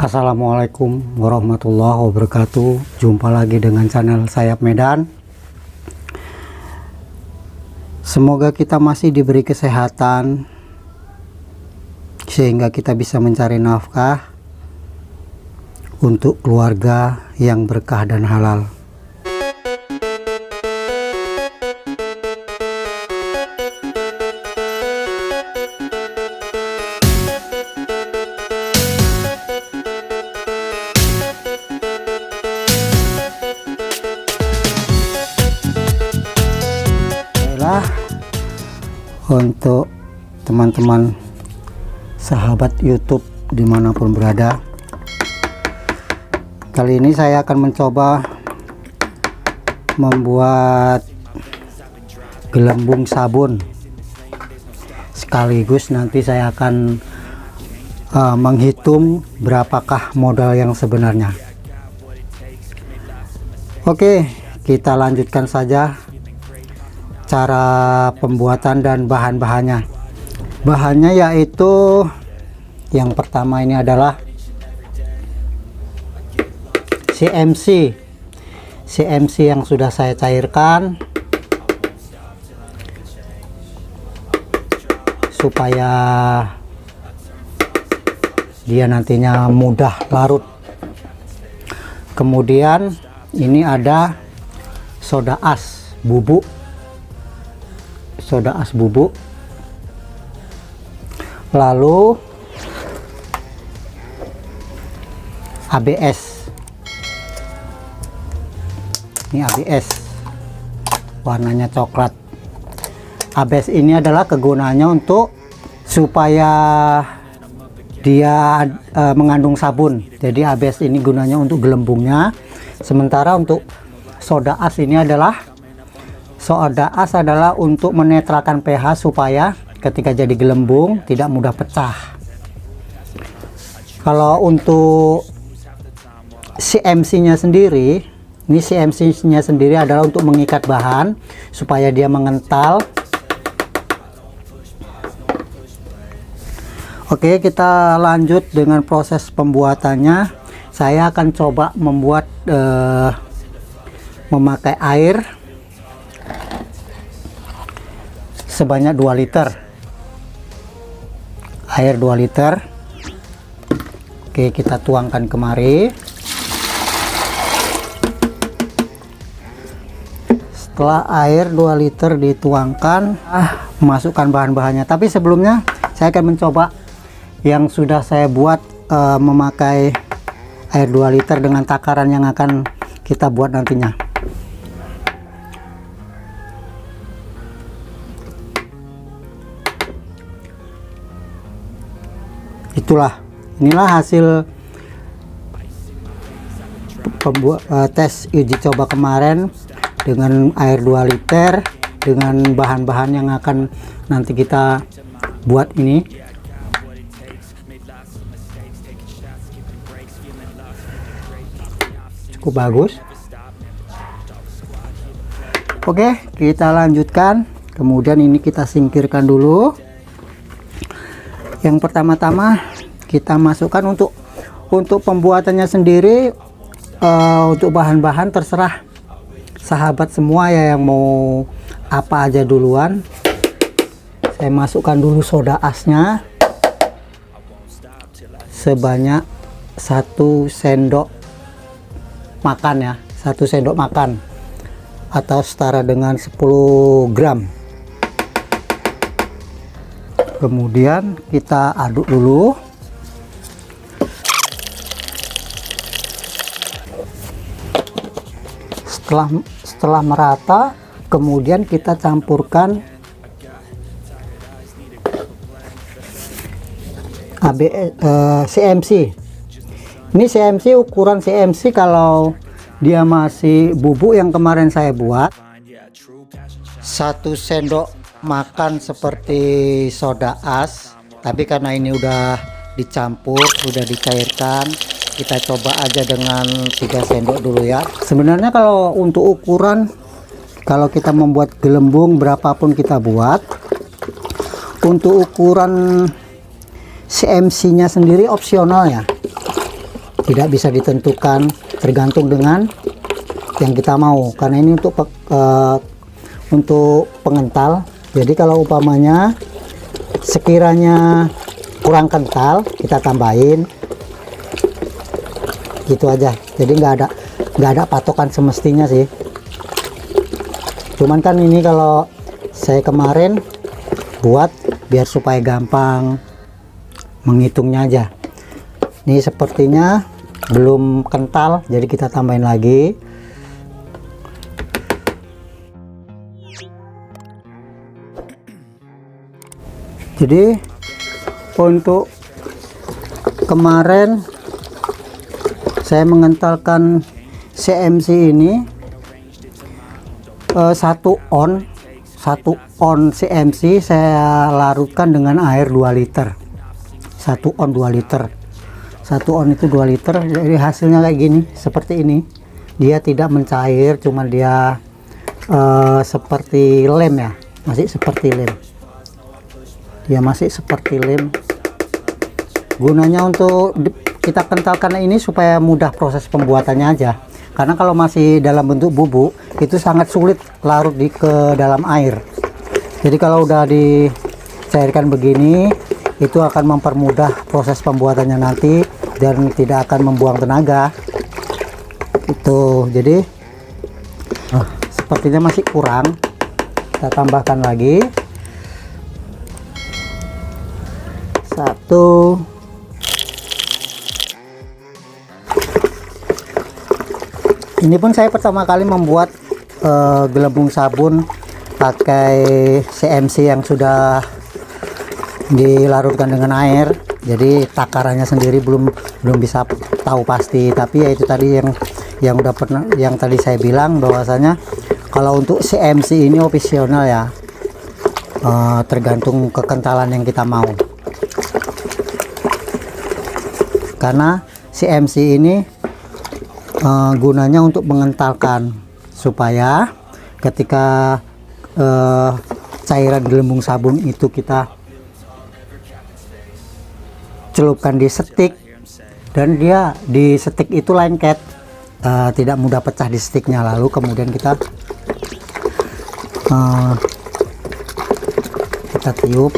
Assalamualaikum warahmatullahi wabarakatuh. Jumpa lagi dengan channel Sayap Medan. Semoga kita masih diberi kesehatan sehingga kita bisa mencari nafkah untuk keluarga yang berkah dan halal. Untuk teman-teman sahabat YouTube dimanapun berada, kali ini saya akan mencoba membuat gelembung sabun, sekaligus nanti saya akan menghitung berapakah modal yang sebenarnya. Oke, kita lanjutkan saja cara pembuatan dan bahan-bahannya. Bahannya yaitu yang pertama ini adalah CMC yang sudah saya cairkan supaya dia nantinya mudah larut. Kemudian ini ada soda as bubuk, lalu ABS. Ini ABS warnanya coklat. ABS ini adalah kegunaannya untuk supaya dia mengandung sabun. Jadi ABS ini gunanya untuk gelembungnya, sementara untuk soda as ini adalah untuk menetralkan pH supaya ketika jadi gelembung tidak mudah pecah. Kalau untuk CMC-nya sendiri, ini CMC-nya sendiri adalah untuk mengikat bahan supaya dia mengental. Oke, kita lanjut dengan proses pembuatannya. Saya akan coba membuat memakai air sebanyak 2 liter. Air 2 liter. Oke, kita tuangkan kemari. Setelah air 2 liter dituangkan, masukkan bahan-bahannya. Tapi sebelumnya saya akan mencoba yang sudah saya buat, memakai air 2 liter dengan takaran yang akan kita buat nantinya. Inilah hasil tes uji coba kemarin dengan air 2 liter dengan bahan-bahan yang akan nanti kita buat ini. Cukup bagus. Oke, kita lanjutkan. Kemudian ini kita singkirkan dulu. Yang pertama-tama kita masukkan untuk pembuatannya sendiri. Untuk bahan-bahan terserah sahabat semua ya, yang mau apa aja duluan. Saya masukkan dulu soda asnya sebanyak 1 sendok makan ya, 1 sendok makan atau setara dengan 10 gram. Kemudian kita aduk dulu. Setelah merata, kemudian kita campurkan CMC. Ini CMC, ukuran CMC kalau dia masih bubuk yang kemarin saya buat, 1 sendok makan seperti soda as. Tapi karena ini udah dicampur, udah dicairkan, kita coba aja dengan 3 sendok dulu ya. Sebenarnya kalau untuk ukuran, kalau kita membuat gelembung berapapun kita buat, untuk ukuran CMC nya sendiri opsional ya. tidak bisa ditentukan, tergantung dengan yang kita mau, karena ini untuk pengental. Jadi kalau umpamanya sekiranya kurang kental, kita tambahin gitu aja. Jadi nggak ada patokan semestinya sih. Cuman kan ini kalau saya kemarin buat biar supaya gampang menghitungnya aja. Ini sepertinya belum kental, jadi kita tambahin lagi. Jadi untuk kemarin saya mengentalkan CMC ini 1 on CMC saya larutkan dengan air 2 liter. 1 on 2 liter. 1 on itu 2 liter. Jadi hasilnya kayak gini, seperti ini. Dia tidak mencair, cuma dia seperti lem ya, masih seperti lem. Dia masih seperti lem. Gunanya untuk kita kentalkan ini supaya mudah proses pembuatannya aja. Karena kalau masih dalam bentuk bubuk itu sangat sulit larut ke dalam air. Jadi kalau udah dicairkan begini, itu akan mempermudah proses pembuatannya nanti dan tidak akan membuang tenaga. Itu jadi sepertinya masih kurang. Kita tambahkan lagi. 1. Ini pun saya pertama kali membuat gelembung sabun pakai CMC yang sudah dilarutkan dengan air. Jadi takarannya sendiri belum bisa tahu pasti, tapi ya itu tadi yang udah pernah, yang tadi saya bilang bahwasanya kalau untuk CMC ini opsional ya, tergantung kekentalan yang kita mau. Karena CMC ini gunanya untuk mengentalkan supaya ketika cairan gelembung sabun itu kita celupkan di stik dan dia di stik itu lengket, tidak mudah pecah di stiknya. Lalu kemudian kita tiup.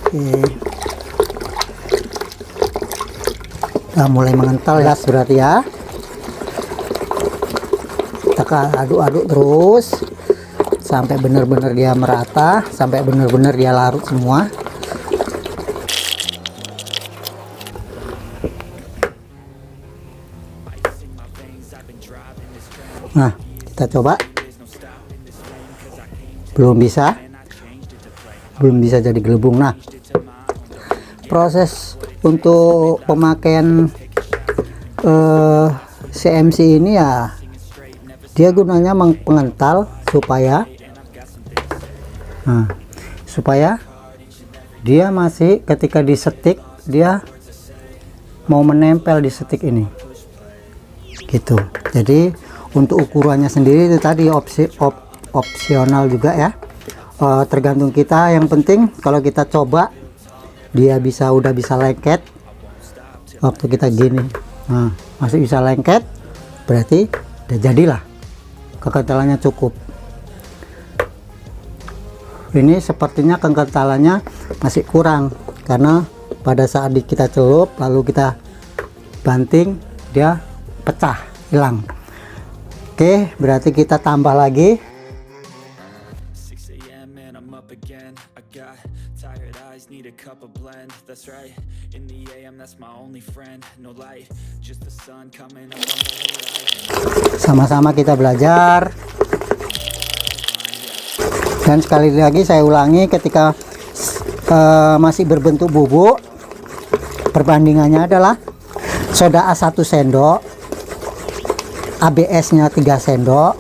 Oke. Nah, mulai mengental ya berarti ya. Kita aduk-aduk terus sampai benar-benar dia merata, sampai benar-benar dia larut semua. Nah, kita coba. Belum bisa jadi gelembung. Nah, proses untuk pemakaian CMC ini ya, dia gunanya pengental supaya dia masih ketika disetik dia mau menempel di setik ini gitu. Jadi untuk ukurannya sendiri itu tadi opsional juga ya, tergantung kita. Yang penting kalau kita coba dia udah bisa lengket waktu kita gini. Nah, masih bisa lengket, berarti udah jadilah, kekentalannya cukup. Ini sepertinya kekentalannya masih kurang karena pada saat kita celup lalu kita banting dia pecah, hilang. Oke, berarti kita tambah lagi. Sama-sama kita belajar. Dan sekali lagi saya ulangi, ketika masih berbentuk bubuk, perbandingannya adalah soda A 1 sendok, ABS nya 3 sendok,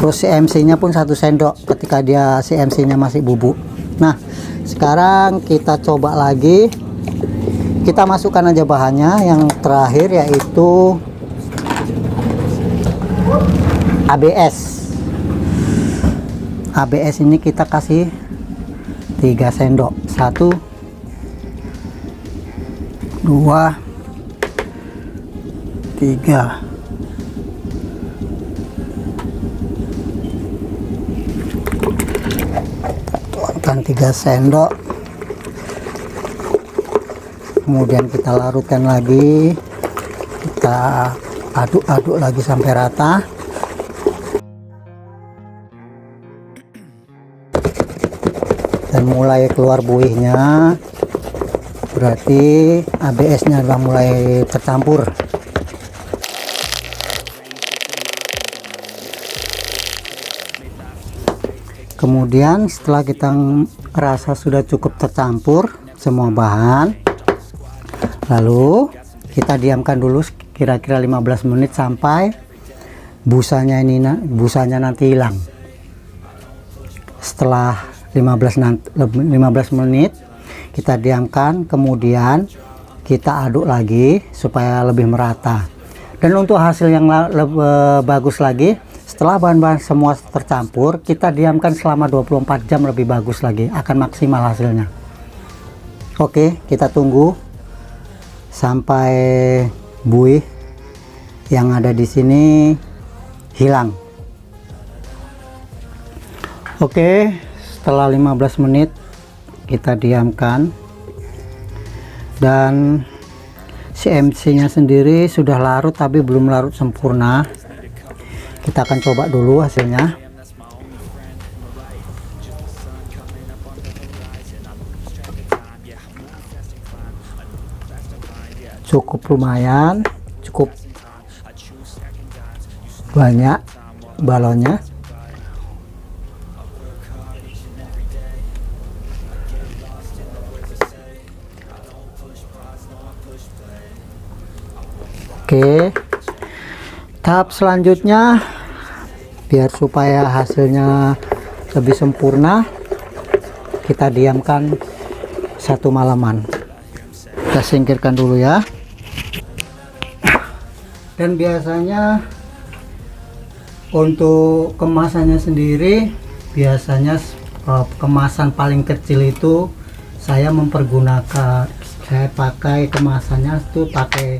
terus CMC nya pun 1 sendok ketika dia CMC nya masih bubuk. Nah, sekarang kita coba lagi, kita masukkan aja bahannya. Yang terakhir yaitu ABS. ABS ini kita kasih 3 sendok. 1 2 3. Tuangkan 3 sendok. Kemudian kita larutkan lagi, kita aduk-aduk lagi sampai rata. Dan mulai keluar buihnya, berarti ABS-nya sudah mulai tercampur. Kemudian setelah kita rasa sudah cukup tercampur semua bahan, lalu kita diamkan dulu kira-kira 15 menit sampai busanya nanti hilang. Setelah 15 menit kita diamkan, kemudian kita aduk lagi supaya lebih merata. Dan untuk hasil yang bagus lagi, setelah bahan-bahan semua tercampur, kita diamkan selama 24 jam lebih bagus lagi, akan maksimal hasilnya. Oke, kita tunggu sampai buih yang ada di sini hilang. Oke, setelah 15 menit kita diamkan, dan CMC nya sendiri sudah larut tapi belum larut sempurna. Kita akan coba dulu hasilnya. Cukup lumayan, cukup banyak balonnya. Oke, tahap selanjutnya, biar supaya hasilnya lebih sempurna, kita diamkan 1 malaman. Kita singkirkan dulu ya. Dan biasanya untuk kemasannya sendiri, biasanya kemasan paling kecil itu saya pakai kemasannya itu pakai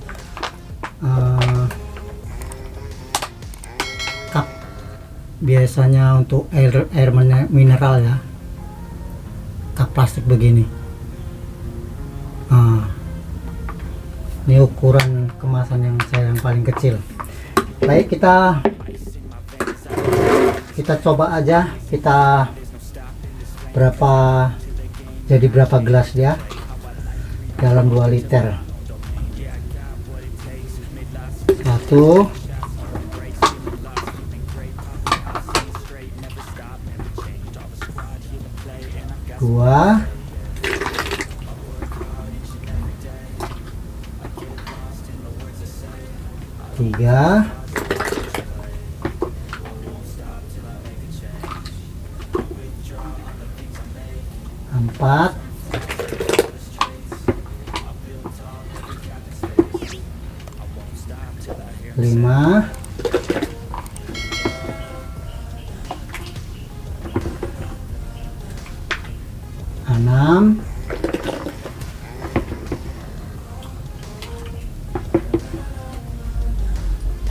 cup, biasanya untuk air mineral ya, cup plastik begini. Ini ukuran kemasan yang paling kecil. Baik, kita coba aja, kita jadi berapa gelas dia dalam 2 liter. 1 2 3 4 5 6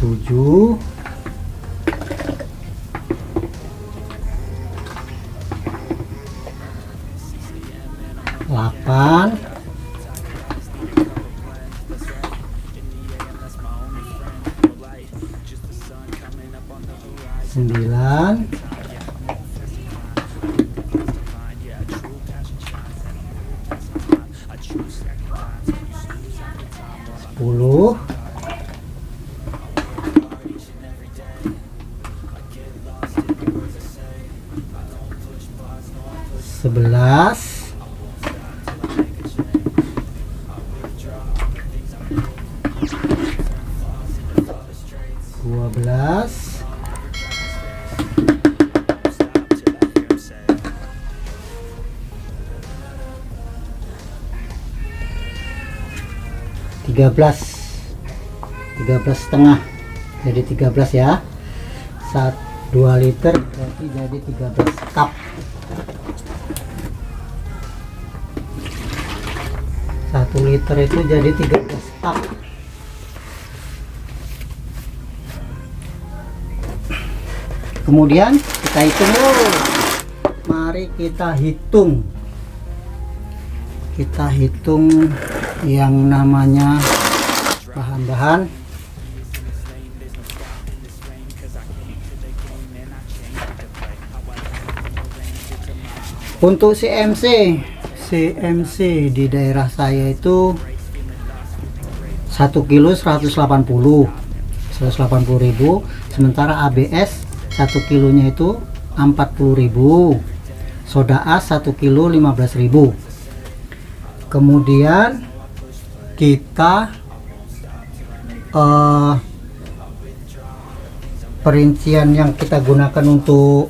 7 8 9 10 11 12 13 setengah, jadi 13 ya. 2 liter berarti jadi 13 cup. 1 liter itu jadi 13 tak. Kemudian kita hitung dulu. Mari kita hitung. Kita hitung yang namanya bahan-bahan. Untuk CMC di daerah saya itu 1 kilo 180.000, sementara ABS 1 kilonya itu 40.000, soda as 1 kilo 15.000. Kemudian kita perincian yang kita gunakan untuk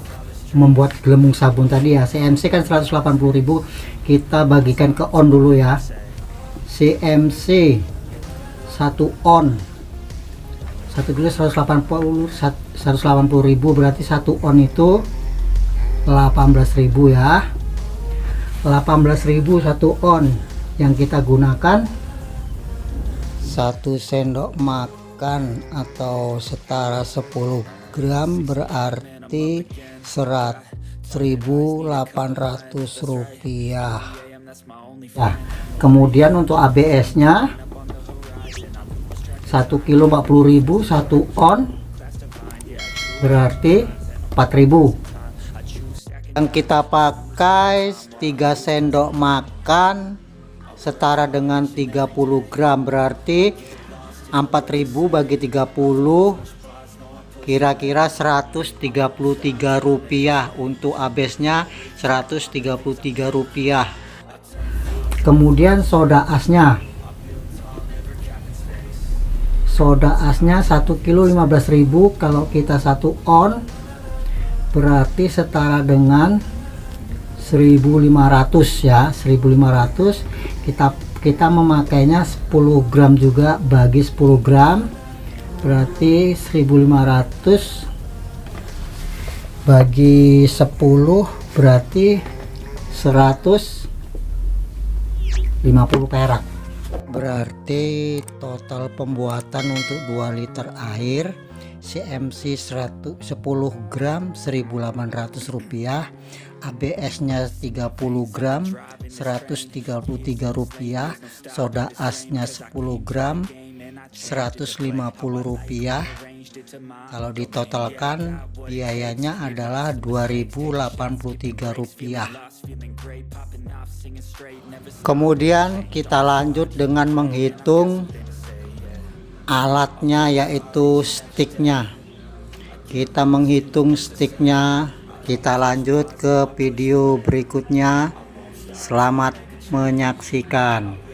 membuat gelembung sabun tadi ya, CMC kan 180.000, kita bagikan ke on dulu ya. CMC 1 on 1 kilo 180.000, berarti 1 on itu 18.000 ya. 18.000 1 on yang kita gunakan 1 sendok makan atau setara 10 gram, berarti 1.800 rupiah. Nah, kemudian untuk ABS nya 1 kilo 40.000, 1 on berarti 4.000. Yang kita pakai 3 sendok makan setara dengan 30 gram, berarti 4.000 bagi 30 kira-kira 133 rupiah. Untuk ABS-nya 133 rupiah. Kemudian soda asnya 1 kilo 15.000, kalau kita 1 on berarti setara dengan 1.500 ya. 1.500 kita memakainya 10 gram juga, bagi 10 gram berarti 1.500 bagi 10 berarti 150 perak. Berarti total pembuatan untuk 2 liter air CMC 10 gram 1.800 rupiah, ABS nya 30 gram 133 rupiah, soda asnya 10 gram 150 rupiah. Kalau ditotalkan biayanya adalah 2.083 rupiah. Kemudian kita lanjut dengan menghitung alatnya, yaitu sticknya. Kita menghitung sticknya, kita lanjut ke video berikutnya. Selamat menyaksikan.